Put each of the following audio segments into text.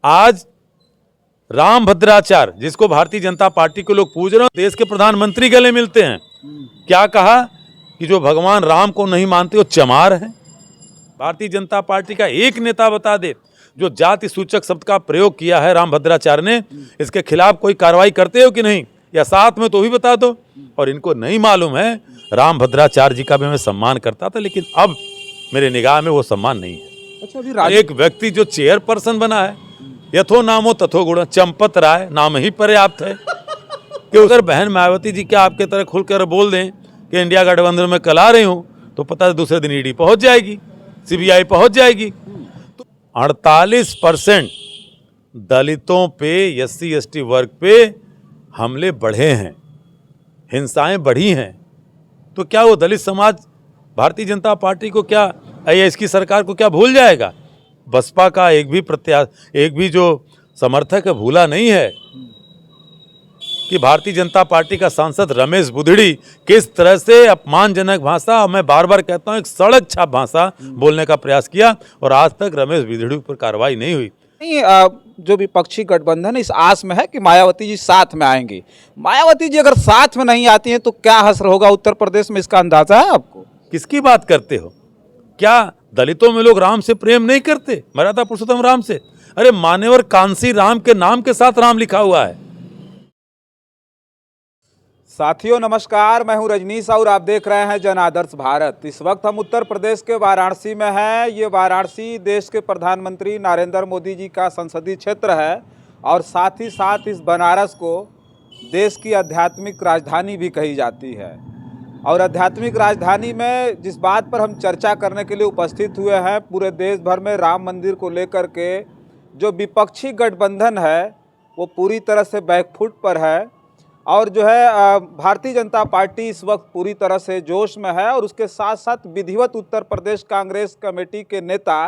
आज रामभद्राचार्य, जिसको भारतीय जनता पार्टी के लोग पूज रहे हैं, देश के प्रधानमंत्री गले मिलते हैं। क्या कहा कि जो भगवान राम को नहीं मानते वो चमार हैं। भारतीय जनता पार्टी का एक नेता बता दे जो जाति सूचक शब्द का प्रयोग किया है रामभद्राचार्य ने, इसके खिलाफ कोई कार्रवाई करते हो कि नहीं, या साथ में तो भी बता दो। और इनको नहीं मालूम है, रामभद्राचार्य जी का भी मैं सम्मान करता था, लेकिन अब मेरे निगाह में वो सम्मान नहीं है। अच्छा, अभी एक व्यक्ति जो चेयरपर्सन बना है, यथो नामो तथो गुण, चंपत राय नाम ही पर्याप्त है। कि अगर बहन मायावती जी क्या आपके तरह खुलकर बोल दें कि इंडिया गठबंधन में कल आ रही हूं, तो पता है दूसरे दिन ईडी पहुंच जाएगी, सीबीआई पहुंच जाएगी। तो 48% दलितों पे, एससी एसटी वर्ग पे हमले बढ़े हैं, हिंसाएं बढ़ी हैं। तो क्या वो दलित समाज भारतीय जनता पार्टी को क्या, या इसकी सरकार को क्या भूल जाएगा? बसपा का एक भी जो समर्थक है भूला नहीं है कि भारतीय जनता पार्टी का सांसद रमेश बुधड़ी किस तरह से अपमानजनक भाषा, और मैं बार बार कहता हूं एक सड़क छाप भाषा बोलने का प्रयास किया, और आज तक रमेश बुधड़ी पर कार्रवाई नहीं हुई। जो विपक्षी गठबंधन इस आस में है कि मायावती जी साथ में आएंगी। मायावती जी अगर साथ में नहीं आती हैं तो क्या असर होगा उत्तर प्रदेश में, इसका अंदाजा है आपको? किसकी बात करते हो? क्या दलितों में लोग राम से प्रेम नहीं करते? मर्यादा पुरुषोत्तम राम से। अरे मान्यवर कांसी राम के नाम के साथ राम लिखा हुआ है। साथियों नमस्कार, मैं हूं रजनीश और आप देख रहे हैं जन आदर्श भारत। इस वक्त हम उत्तर प्रदेश के वाराणसी में हैं। ये वाराणसी देश के प्रधानमंत्री नरेंद्र मोदी जी का संसदीय क्षेत्र है, और साथ ही साथ इस बनारस को देश की आध्यात्मिक राजधानी भी कही जाती है। और आध्यात्मिक राजधानी में जिस बात पर हम चर्चा करने के लिए उपस्थित हुए हैं, पूरे देश भर में राम मंदिर को लेकर के जो विपक्षी गठबंधन है वो पूरी तरह से बैकफुट पर है, और जो है भारतीय जनता पार्टी इस वक्त पूरी तरह से जोश में है। और उसके साथ साथ विधिवत उत्तर प्रदेश कांग्रेस कमेटी के नेता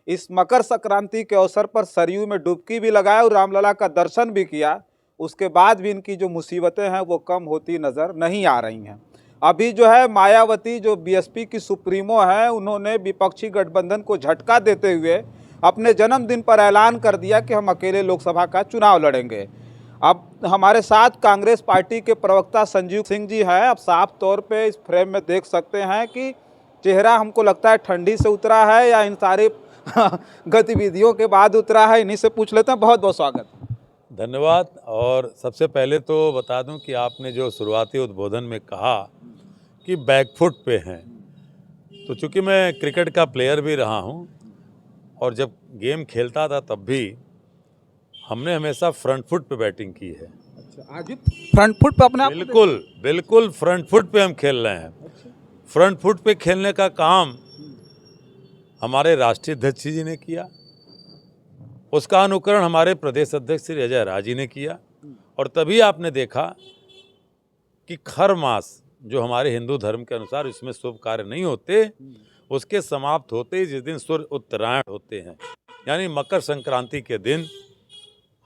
इस मकर संक्रांति के अवसर पर सरयू में डुबकी भी लगाए और रामलला का दर्शन भी किया। उसके बाद भी इनकी जो मुसीबतें हैं वो कम होती नज़र नहीं आ रही हैं। अभी जो है मायावती जो बीएसपी की सुप्रीमो है, उन्होंने विपक्षी गठबंधन को झटका देते हुए अपने जन्मदिन पर ऐलान कर दिया कि हम अकेले लोकसभा का चुनाव लड़ेंगे। अब हमारे साथ कांग्रेस पार्टी के प्रवक्ता संजीव सिंह जी हैं। आप साफ तौर पे इस फ्रेम में देख सकते हैं कि चेहरा हमको लगता है ठंडी से उतरा है या इन सारी गतिविधियों के बाद उतरा है। इन्हीं से पूछ लेते हैं। बहुत बहुत स्वागत। धन्यवाद। और सबसे पहले तो बता दूं कि आपने जो शुरुआती उद्बोधन में कहा कि बैकफुट पे हैं, तो चूँकि मैं क्रिकेट का प्लेयर भी रहा हूं और जब गेम खेलता था तब भी हमने हमेशा फ्रंट फुट पे बैटिंग की है। अच्छा, आज भी फ्रंट फुट पे अपने आप को बिल्कुल फ्रंट फुट पे हम खेल रहे हैं। अच्छा। फ्रंट फुट पे खेलने का काम हमारे राष्ट्रीय अध्यक्ष जी ने किया, उसका अनुकरण हमारे प्रदेश अध्यक्ष श्री अजय राय जी ने किया, और तभी आपने देखा कि खर मास जो हमारे हिंदू धर्म के अनुसार इसमें शुभ कार्य नहीं होते, उसके समाप्त होते ही जिस दिन सूर्य उत्तरायण होते हैं, यानी मकर संक्रांति के दिन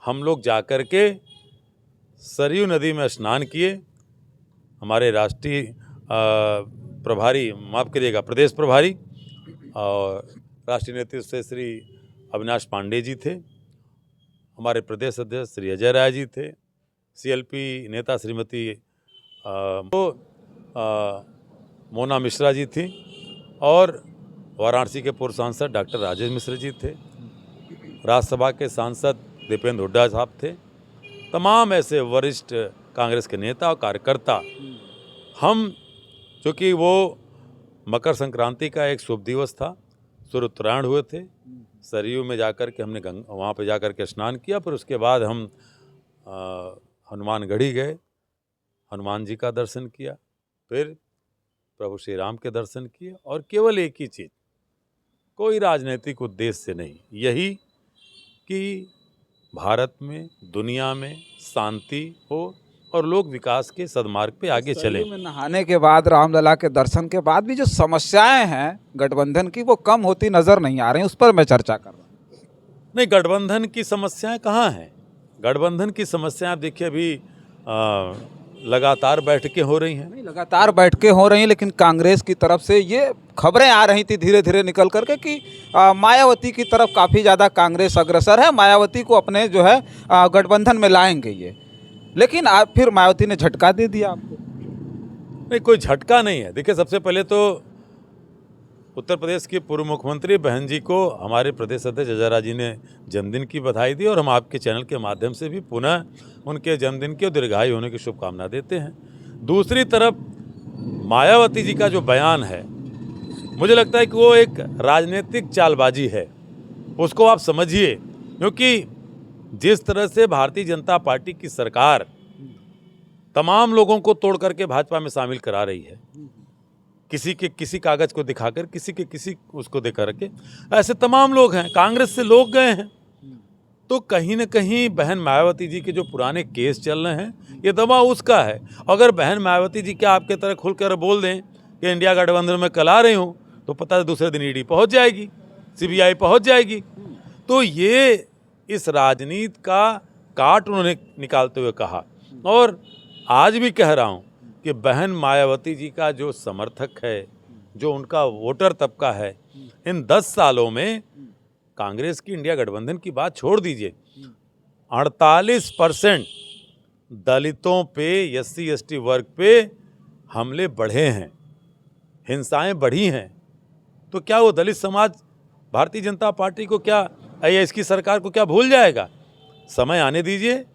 हम लोग जाकर के सरयू नदी में स्नान किए। हमारे राष्ट्रीय प्रभारी, माफ़ करिएगा, प्रदेश प्रभारी और राष्ट्रीय नेतृत्व से श्री अविनाश पांडे जी थे, हमारे प्रदेश अध्यक्ष श्री अजय राय जी थे, सीएलपी नेता श्रीमती मोना मिश्रा जी थी, और वाराणसी के पूर्व सांसद डॉक्टर राजेश मिश्र जी थे, राज्यसभा के सांसद दीपेंद्र हुड्डा साहब थे, तमाम ऐसे वरिष्ठ कांग्रेस के नेता और कार्यकर्ता। हम, चूँकि वो मकर संक्रांति का एक शुभ दिवस था, सूर्य उत्तरायण हुए थे, सरयू में जाकर के हमने वहाँ पे जाकर के स्नान किया। फिर उसके बाद हम हनुमानगढ़ी गए, हनुमान जी का दर्शन किया, फिर प्रभु श्री राम के दर्शन किए, और केवल एक ही चीज़, कोई राजनीतिक उद्देश्य से नहीं, यही कि भारत में, दुनिया में शांति हो और लोग विकास के सदमार्ग पे आगे चलें। में नहाने के बाद, रामलला के दर्शन के बाद भी जो समस्याएं हैं गठबंधन की वो कम होती नजर नहीं आ रही, उस पर मैं चर्चा कर रहा हूँ। नहीं, गठबंधन की समस्याएं कहाँ हैं? गठबंधन की समस्याएं आप देखिए, अभी लगातार बैठकें हो रही हैं। नहीं, लगातार बैठकें हो रही हैं, लेकिन कांग्रेस की तरफ से ये खबरें आ रही थी धीरे धीरे निकल करके कि मायावती की तरफ काफ़ी ज़्यादा कांग्रेस अग्रसर है, मायावती को अपने जो है गठबंधन में लाएंगे ये। लेकिन आप फिर मायावती ने झटका दे दिया आपको। नहीं, कोई झटका नहीं है। देखिए, सबसे पहले तो उत्तर प्रदेश के पूर्व मुख्यमंत्री बहन जी को हमारे प्रदेश अध्यक्ष अजय राय जी ने जन्मदिन की बधाई दी और हम आपके चैनल के माध्यम से भी पुनः उनके जन्मदिन की और दीर्घायु होने की शुभकामना देते हैं। दूसरी तरफ मायावती जी का जो बयान है, मुझे लगता है कि वो एक राजनीतिक चालबाजी है, उसको आप समझिए। क्योंकि जिस तरह से भारतीय जनता पार्टी की सरकार तमाम लोगों को तोड़ करके भाजपा में शामिल करा रही है, किसी के किसी कागज को दिखाकर, किसी के किसी उसको दिखा के, ऐसे तमाम लोग हैं, कांग्रेस से लोग गए हैं। तो कहीं न कहीं बहन मायावती जी के जो पुराने केस चल रहे हैं, ये दबाव उसका है। अगर बहन मायावती जी क्या आपके तरह खुलकर बोल दें कि इंडिया गठबंधन में कल आ रही हूँ, तो पता है दूसरे दिन ईडी पहुँच जाएगी, सीबीआई पहुँच जाएगी। तो ये इस राजनीति का काट उन्होंने निकालते हुए कहा। और आज भी कह रहा हूँ कि बहन मायावती जी का जो समर्थक है, जो उनका वोटर तबका है, इन 10 सालों में कांग्रेस की इंडिया गठबंधन की बात छोड़ दीजिए, 48% दलितों पे, एससी एसटी वर्ग पे हमले बढ़े हैं, हिंसाएं बढ़ी हैं। तो क्या वो दलित समाज भारतीय जनता पार्टी को क्या, या इसकी सरकार को क्या भूल जाएगा? समय आने दीजिए,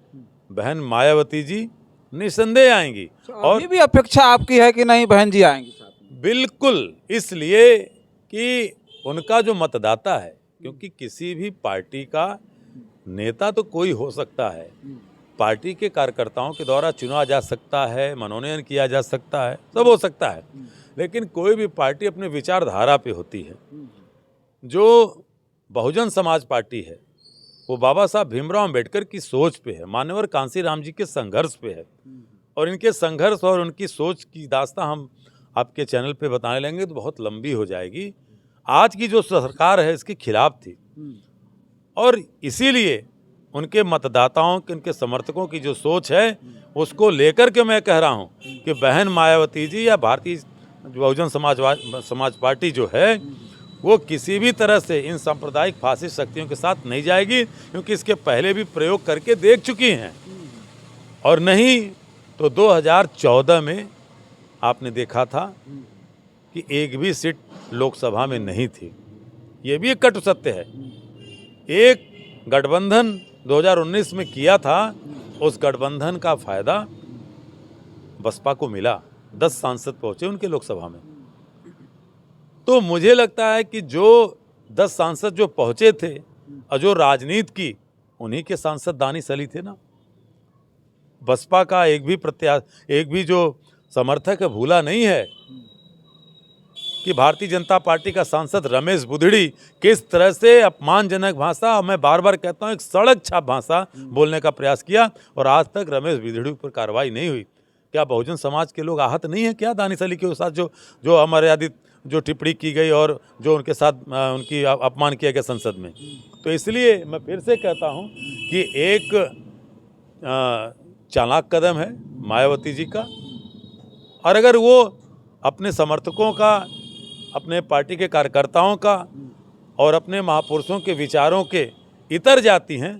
बहन मायावती जी निसंदेह आएंगी। और अभी भी अपेक्षा आपकी है कि नहीं बहन जी आएंगी साथ में? बिल्कुल, इसलिए कि उनका जो मतदाता है, क्योंकि किसी भी पार्टी का नेता तो कोई हो सकता है, पार्टी के कार्यकर्ताओं के द्वारा चुना जा सकता है, मनोनयन किया जा सकता है, सब हो सकता है, लेकिन कोई भी पार्टी अपने विचारधारा पे होती है। जो बहुजन समाज पार्टी है वो बाबा साहब भीमराव अंबेडकर की सोच पे है, मान्यवर कांसीराम जी के संघर्ष पे है। और इनके संघर्ष और उनकी सोच की दास्तां हम आपके चैनल पे बताने लेंगे तो बहुत लंबी हो जाएगी। आज की जो सरकार है इसके खिलाफ थी, और इसीलिए उनके मतदाताओं के, उनके समर्थकों की जो सोच है उसको लेकर के मैं कह रहा हूँ कि बहन मायावती जी या भारतीय बहुजन समाज पार्टी जो है वो किसी भी तरह से इन सांप्रदायिक फासिस्ट शक्तियों के साथ नहीं जाएगी, क्योंकि इसके पहले भी प्रयोग करके देख चुकी हैं। और नहीं तो 2014 में आपने देखा था कि एक भी सीट लोकसभा में नहीं थी। ये भी एक कटु सत्य है। एक गठबंधन 2019 में किया था, उस गठबंधन का फायदा बसपा को मिला, 10 सांसद पहुंचे उनके लोकसभा में। तो मुझे लगता है कि जो 10 सांसद जो पहुंचे थे और जो राजनीति की, उन्हीं के सांसद दानिश अली थे ना। बसपा का एक भी जो समर्थक है भूला नहीं है कि भारतीय जनता पार्टी का सांसद रमेश बुधड़ी किस तरह से अपमानजनक भाषा, मैं बार बार कहता हूं एक सड़क छाप भाषा बोलने का प्रयास किया, और आज तक रमेश बुधड़ी पर कार्रवाई नहीं हुई। क्या बहुजन समाज के लोग आहत नहीं है क्या दानिश अली के साथ जो अमर्यादित जो टिप्पणी की गई और जो उनके साथ उनकी अपमान किया गया संसद में? तो इसलिए मैं फिर से कहता हूं कि एक चालाक कदम है मायावती जी का, और अगर वो अपने समर्थकों का, अपने पार्टी के कार्यकर्ताओं का और अपने महापुरुषों के विचारों के इतर जाती हैं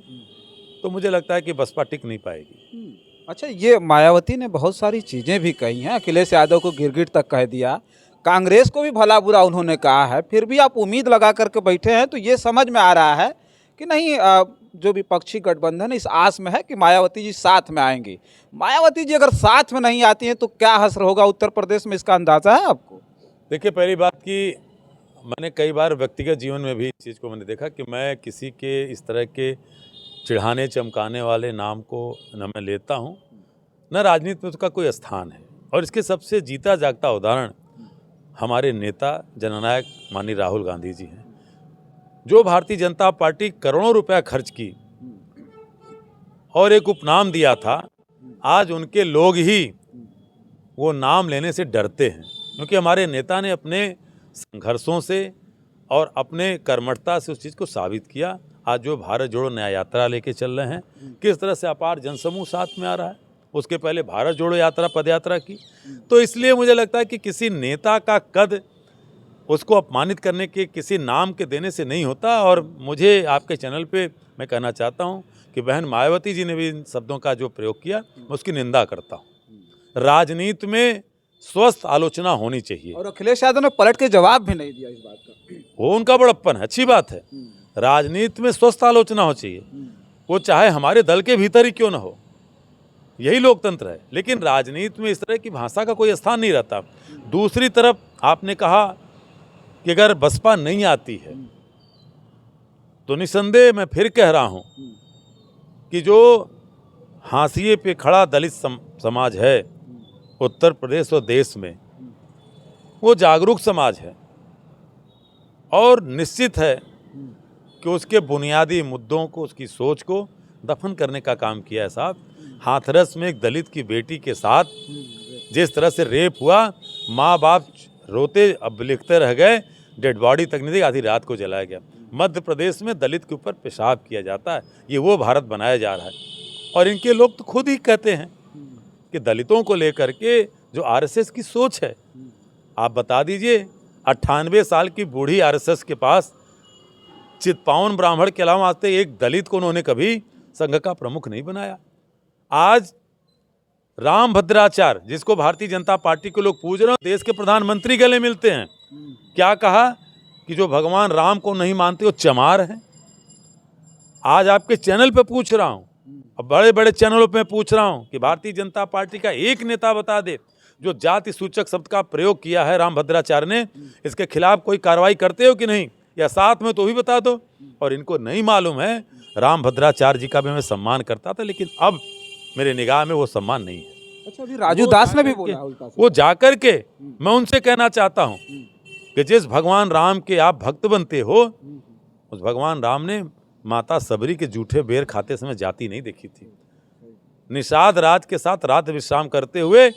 तो मुझे लगता है कि बसपा टिक नहीं पाएगी। अच्छा, ये मायावती ने बहुत सारी चीज़ें भी कही हैं, अखिलेश यादव को गिरगिट तक कह दिया, कांग्रेस को भी भला बुरा उन्होंने कहा है, फिर भी आप उम्मीद लगा करके बैठे हैं। तो ये समझ में आ रहा है कि नहीं, जो विपक्षी गठबंधन इस आस में है कि मायावती जी साथ में आएंगी। मायावती जी अगर साथ में नहीं आती हैं तो क्या असर होगा उत्तर प्रदेश में, इसका अंदाजा है आपको? देखिए, पहली बात कि मैंने कई बार व्यक्तिगत जीवन में भी इस चीज़ को मैंने देखा कि मैं किसी के इस तरह के चिढ़ाने चमकाने वाले नाम को न मैं लेता हूँ, न राजनीति में उसका कोई स्थान है। और इसके सबसे जीता जागता उदाहरण हमारे नेता जननायक माननीय राहुल गांधी जी हैं, जो भारतीय जनता पार्टी करोड़ों रुपया खर्च की और एक उपनाम दिया था। आज उनके लोग ही वो नाम लेने से डरते हैं, क्योंकि हमारे नेता ने अपने संघर्षों से और अपने कर्मठता से उस चीज़ को साबित किया। आज जो भारत जोड़ो न्याय यात्रा लेके चल रहे हैं, किस तरह से अपार जनसमूह साथ में आ रहा है, उसके पहले भारत जोड़ो यात्रा पद यात्रा की। तो इसलिए मुझे लगता है कि किसी नेता का कद उसको अपमानित करने के किसी नाम के देने से नहीं होता। और मुझे आपके चैनल पे मैं कहना चाहता हूँ कि बहन मायावती जी ने भी इन शब्दों का जो प्रयोग किया मैं उसकी निंदा करता हूँ। राजनीति में स्वस्थ आलोचना होनी चाहिए। और अखिलेश यादव ने पलट के जवाब भी नहीं दिया इस बात का। वो उनका बड़प्पन है, अच्छी बात है। राजनीति में स्वस्थ आलोचना हो चाहिए, वो चाहे हमारे दल के भीतर ही क्यों ना हो, यही लोकतंत्र है। लेकिन राजनीति में इस तरह की भाषा का कोई स्थान नहीं रहता। दूसरी तरफ आपने कहा कि अगर बसपा नहीं आती है तो निसंदेह मैं फिर कह रहा हूं कि जो हाशिए पे खड़ा दलित समाज है उत्तर प्रदेश और देश में, वो जागरूक समाज है और निश्चित है कि उसके बुनियादी मुद्दों को, उसकी सोच को दफन करने का काम किया है साहब। हाथरस में एक दलित की बेटी के साथ जिस तरह से रेप हुआ, माँ बाप रोते अब लिखते रह गए, डेड बॉडी तक नहीं दी, आधी रात को जलाया गया। मध्य प्रदेश में दलित के ऊपर पेशाब किया जाता है, ये वो भारत बनाया जा रहा है। और इनके लोग तो खुद ही कहते हैं कि दलितों को लेकर के जो आरएसएस की सोच है, आप बता दीजिए 98 साल की बूढ़ी आरएसएस के पास चितपावन ब्राह्मण के अलावा आज तक एक दलित को उन्होंने कभी संघ का प्रमुख नहीं बनाया। आज राम भद्राचार्य, जिसको भारतीय जनता पार्टी के लोग पूज रहे हैं, देश के प्रधानमंत्री गले मिलते हैं, क्या कहा कि जो भगवान राम को नहीं मानते वो चमार हैं। आज आपके चैनल पे पूछ रहा हूं, अब बड़े बड़े चैनलों पे पूछ रहा हूं कि भारतीय जनता पार्टी का एक नेता बता दे जो जाति सूचक शब्द का प्रयोग किया है राम भद्राचार्य ने, इसके खिलाफ कोई कार्रवाई करते हो कि नहीं, या साथ में तो भी बता दो। और इनको नहीं मालूम है, राम भद्राचार्य जी का भी मैं सम्मान करता था, लेकिन अब मेरे निगाह में वो सम्मान नहीं है। अच्छा, अभी राजू दास ने भी बोला उल्टा से। वो जाकर के मैं उनसे कहना चाहता हूं कि जिस भगवान राम के आप भक्त बनते हो, उस भगवान राम ने माता सबरी के जूठे बेर खाते समय जाति नहीं देखी थी। निषाद राज के साथ रात विश्राम करते हुए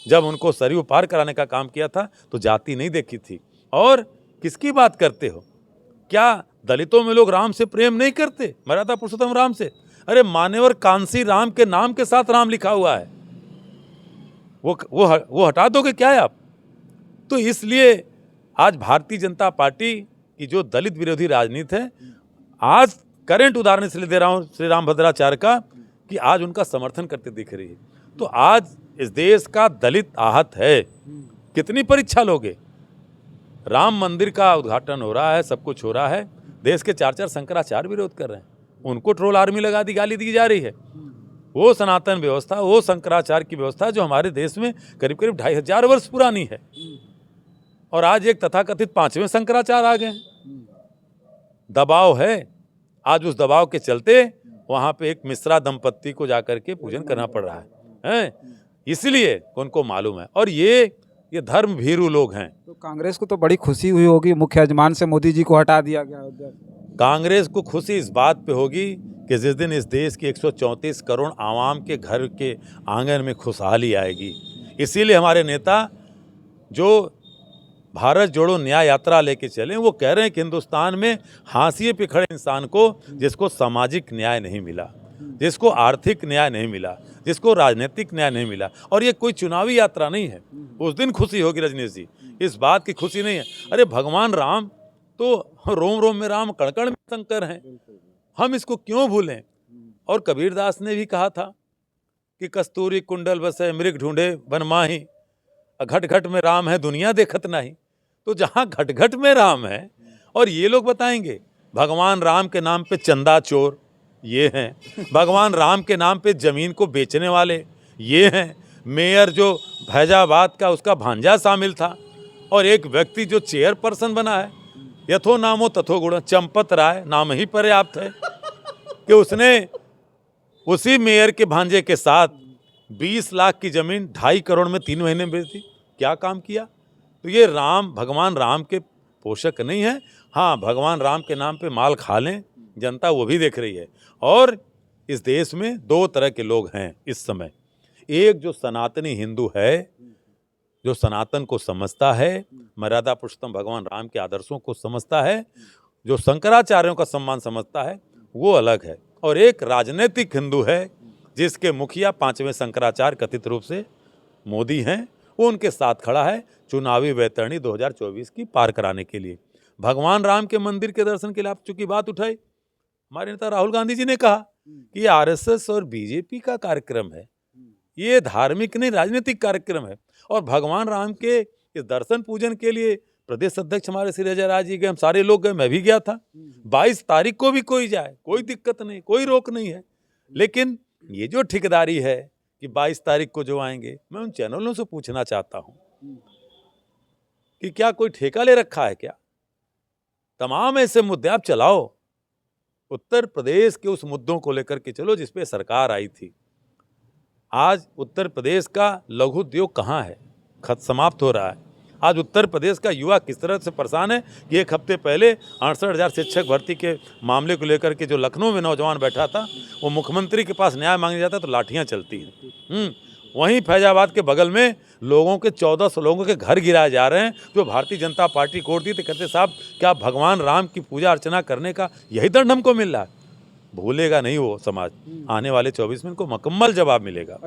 जब उनको सरयू पार कराने का काम किया था तो जाति नहीं देखी थी। और किसकी बात करते हो? क्या दलितों में लोग राम से प्रेम नहीं करते? मर्यादा पुरुषोत्तम राम से? अरे मान्यवर कांसी राम के नाम के साथ राम लिखा हुआ है, वो हटा दोगे क्या है आप? तो इसलिए आज भारतीय जनता पार्टी की जो दलित विरोधी राजनीति है, आज करंट उदाहरण इसलिए दे रहा हूं श्री राम भद्राचार्य का कि आज उनका समर्थन करते दिख रही है। तो आज इस देश का दलित आहत है, कितनी परीक्षा लोगे? राम मंदिर का उद्घाटन हो रहा है, सब कुछ हो रहा है, देश के 4 शंकराचार्य विरोध कर रहे हैं, उनको ट्रोल आर्मी लगा दी, गाली दी जा रही है। वो सनातन व्यवस्था, वो शंकराचार्य की व्यवस्था जो हमारे देश में करीब करीब 2500 वर्ष पुरानी है, और आज एक तथाकथित 5वें शंकराचार्य आ गए हैं। दबाव है, आज उस दबाव के चलते वहाँ पे एक मिश्रा दंपत्ति को जाकर के पूजन करना पड़ रहा है, इसलिए उनको मालूम है। और ये धर्म भीरू लोग हैं। तो कांग्रेस को तो बड़ी खुशी हुई होगी, मुख्य यजमान से मोदी जी को हटा दिया गया। कांग्रेस को खुशी इस बात पे होगी कि जिस दिन इस देश की 134 करोड़ आवाम के घर के आंगन में खुशहाली आएगी। इसीलिए हमारे नेता जो भारत जोड़ो न्याय यात्रा लेके चले, वो कह रहे हैं कि हिंदुस्तान में हाशिए पे खड़े इंसान को, जिसको सामाजिक न्याय नहीं मिला, जिसको आर्थिक न्याय नहीं मिला, जिसको राजनीतिक न्याय नहीं मिला, और ये कोई चुनावी यात्रा नहीं है, उस दिन खुशी होगी रजनीश जी, इस बात की खुशी नहीं है। अरे भगवान राम तो रोम रोम में राम, कण कण में शंकर हैं, हम इसको क्यों भूलें? और कबीरदास ने भी कहा था कि कस्तूरी कुंडल बसे मृग ढूंढे वन माही, घट घट में राम है दुनिया देखत नहीं। तो जहाँ घट घट में राम है, और ये लोग बताएंगे भगवान राम के नाम पे चंदा चोर ये हैं, भगवान राम के नाम पे जमीन को बेचने वाले ये हैं, मेयर जो फैजाबाद का उसका भांजा शामिल था, और एक व्यक्ति जो चेयरपर्सन बना है, यथो नामो तथो गुण, चंपत राय नाम ही पर्याप्त है कि उसने उसी मेयर के भांजे के साथ 20 लाख की जमीन 2.5 करोड़ में 3 महीने में बेच दी। क्या काम किया? तो ये भगवान राम के पोषक नहीं है। हाँ, भगवान राम के नाम पे माल खा लें, जनता वो भी देख रही है। और इस देश में 2 तरह के लोग हैं इस समय, एक जो सनातनी हिंदू है, जो सनातन को समझता है, मर्यादा पुरुषोत्तम भगवान राम के आदर्शों को समझता है, जो शंकराचार्यों का सम्मान समझता है, वो अलग है। और एक राजनीतिक हिंदू है जिसके मुखिया 5वें शंकराचार्य कथित रूप से मोदी हैं, वो उनके साथ खड़ा है चुनावी वैतरणी 2024 की पार कराने के लिए। भगवान राम के मंदिर के दर्शन के लिए आप चूंकि बात उठाई, हमारे नेता राहुल गांधी जी ने कहा कि ये आरएसएस और बीजेपी का कार्यक्रम है, ये धार्मिक नहीं राजनीतिक कार्यक्रम है। और भगवान राम के इस दर्शन पूजन के लिए प्रदेश अध्यक्ष हमारे श्री अजय राज जी गए, हम सारे लोग गए, मैं भी गया था। 22 तारीख को भी कोई जाए, कोई दिक्कत नहीं, कोई रोक नहीं है। लेकिन ये जो ठेकेदारी है कि 22 तारीख को जो आएंगे, मैं उन चैनलों से पूछना चाहता हूं कि क्या कोई ठेका ले रखा है क्या? तमाम ऐसे मुद्दे आप चलाओ, उत्तर प्रदेश के उस मुद्दों को लेकर के चलो जिस पे सरकार आई थी। आज उत्तर प्रदेश का लघु उद्योग कहाँ है? समाप्त हो रहा है। आज उत्तर प्रदेश का युवा किस तरह से परेशान है कि एक हफ्ते पहले 68,000 शिक्षक भर्ती के मामले को लेकर के जो लखनऊ में नौजवान बैठा था, वो मुख्यमंत्री के पास न्याय मांगने जाता तो लाठियां चलती हैं। वहीं फैजाबाद के बगल में लोगों के 1400 लोगों के घर गिराए जा रहे हैं, जो भारतीय जनता पार्टी कोर्ट दी तो कहते साहब क्या भगवान राम की पूजा अर्चना करने का यही दंड हमको मिल रहा है? भूलेगा नहीं वो समाज, आने वाले 24 में इनको मुकम्मल जवाब मिलेगा।